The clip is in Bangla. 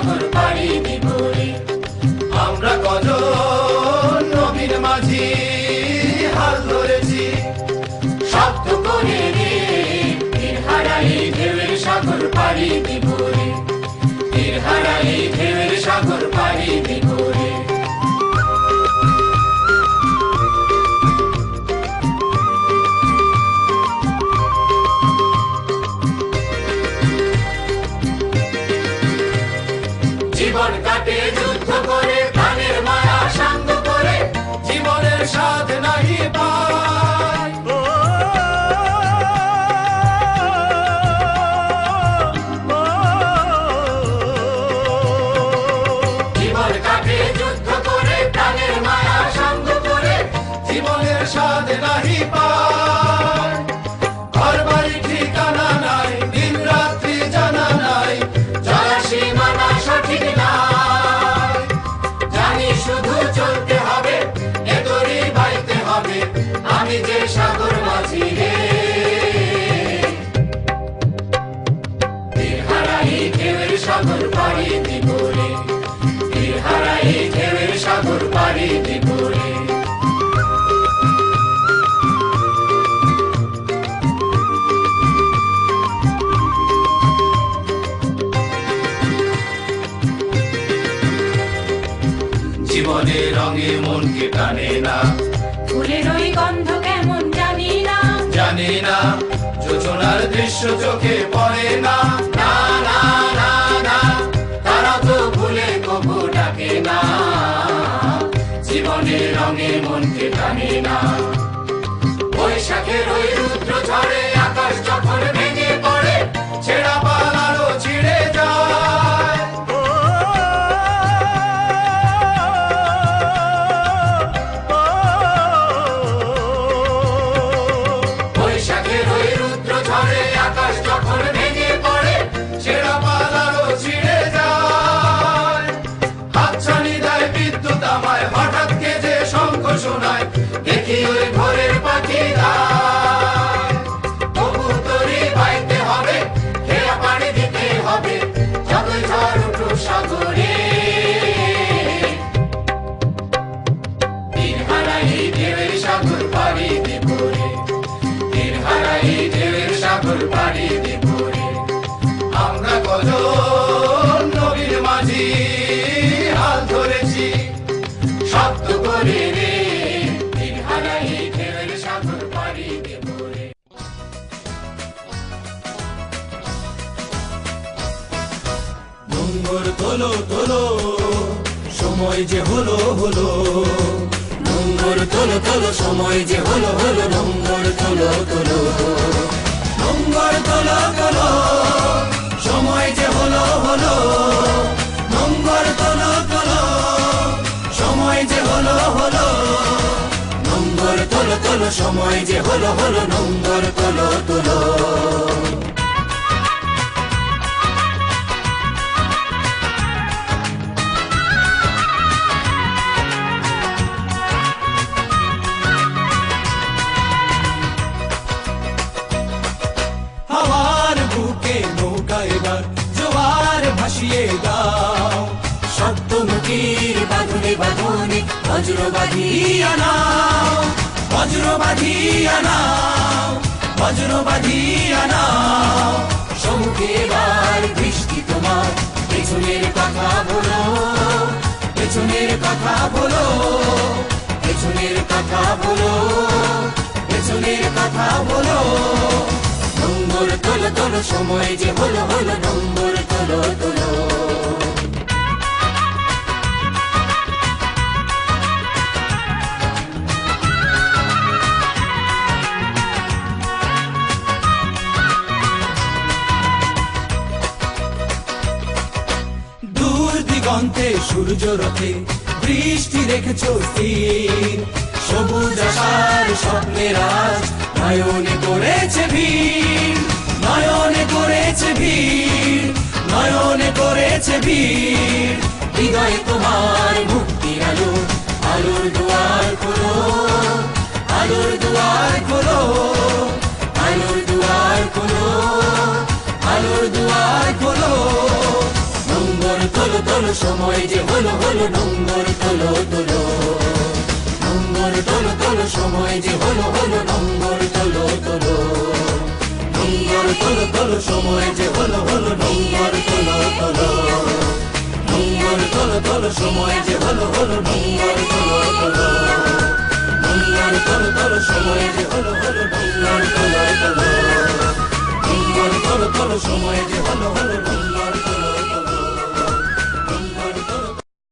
সাগর পাড়ি দিব রে। আমরা কজন নবীর মাঝি হাল ধরেছি, শব্দ করে রে তীর হারাই ঢেউয়ের সাগর পাড়ি দিব রে। তীর হারাই ঢেউয়ের সাগর পাড়ি দিব রে। জীবন কাটে যুদ্ধ করে, প্রাণের মায়া সাঙ্গ করে, জীবনের স্বাদ নাহি পায়। জীবন কাটে যুদ্ধ করে, প্রাণের মায়া সাঙ্গ করে, জীবনের স্বাদ নাহি পায়। ঘর বাড়ি ঠিকানা নাই, দিন রাত্রি জানা নাই, চলা সীমানা সঠিক নাই। জানি শুধু চলতে হবে, এ দড়ি বাইতে হবে, আমি যে সাগর মাঝি রে। তীর হারাই ঢেউয়ের সাগর পাড়ি দিব রে। তীর হারাই ঢেউয়ের সাগর পাড়ি দিব রে। জীবনের রঙে মনকে টানে না, ফুলের ওই গন্ধ কেমন জানি না, জানি না, যোজনার দৃশ্য চোখে পড়ে না। না না না না, তারা তো ভুলে কবু ডাকে না। জীবনের রঙে মনকে টানে না। বৈশাখের ওই রুদ্র ঝড়ে আকাশ যখন ভেঙে পড়ে, ছেঁড়া পালারও ছিঁড়ে যায়। বৈশাখের ওই রুদ্র ঝড়ে আকাশ যখন ভেঙে পড়ে, ছেঁড়া পালারও ছিঁড়ে যায়। হাতছানি দেয় বিদ্যুৎ আমায়, হঠাৎ কে যে শঙ্খ শোনায়, দেখি ওই ভোরের পাখি যায়। তবু তরি বাইতে হবে, খেয়া পাড়ি দিতে হবে, যতই ঝড় উঠুক সাগরে। তীর হারাই ঢেউয়ের সাগর পাড়ি দিব রে। তীর হারাই ঢেউয়ের সাগর পাড়ি দিব রে। আমরা কজন নবীর মাঝি হাল ধরেছি, শব্দ করে রে তীর হারাই ঢেউয়ের সাগর পাড়ি দিব রে। নোঙ্গর তোলো তোলো, সময় যে হলো হলো। নোঙ্গর তোলো তোলো, সময় যে হলো হলো। নোঙ্গর তোলো তোলো, নোঙ্গর তোলো তোলো, সময় যে হলো হলো। নোঙ্গর তোলো তোলো, সময় যে হলো হলো। নোঙ্গর তোলো তোলো, সময় যে হলো হলো। নোঙ্গর তোলো তোলো। হাওয়ার বুকে নৌকা এবার জোয়ার ভাসিয়ে দাও। সত্যমুখীর বাঁধনে বাঁধনে বজ্র বাঁধিয়া নাও। বজ্র বাঁধিয়া নাও, বজ্র বাঁধিয়া নাও। সমুখে এবার বৃষ্টি তোমার, পেছনের কথা বলো, পেছনের কথা বলো, পেছনের কথা বলো, পেছনের কথা বলো। নোঙ্গর তোলো তোলো, সময় যে হলো হলো। নোঙ্গর তোলো তোলো। দূর দিগন্তে সূর্য রথে বৃষ্টি রেখেছো স্থির। সবুজ আশার স্বপ্নের আজ নয়নে করেছে ভিড়। নয়নে করেছে ভিড়, নয়নে করেছে ভিড়। হৃদয়ে তোমার মুক্তির আলো, আলোর দুয়ার খোলো, আলোর দুয়ার খোলো, আলোর দুয়ার খোলো, আলোর দুয়ার খোলো। নোঙ্গর তোলো তোলো সময় যে হলো হলো নম্বর তোলো তোলো নম্বর তোলো তোলো সময় যে হলো হলো নম্বর তোলো তোলো নম্বর তোলো তোলো সময় যে হলো হলো নম্বর তোলো তোলো নম্বর তোলো তোলো সময় যে হলো হলো নম্বর তোলো তোলো নম্বর তোলো তোলো সময় যে হলো হলো নম্বর তোলো তোলো নম্বর তোলো তোলো সময় যে হলো হলো নম্বর তোলো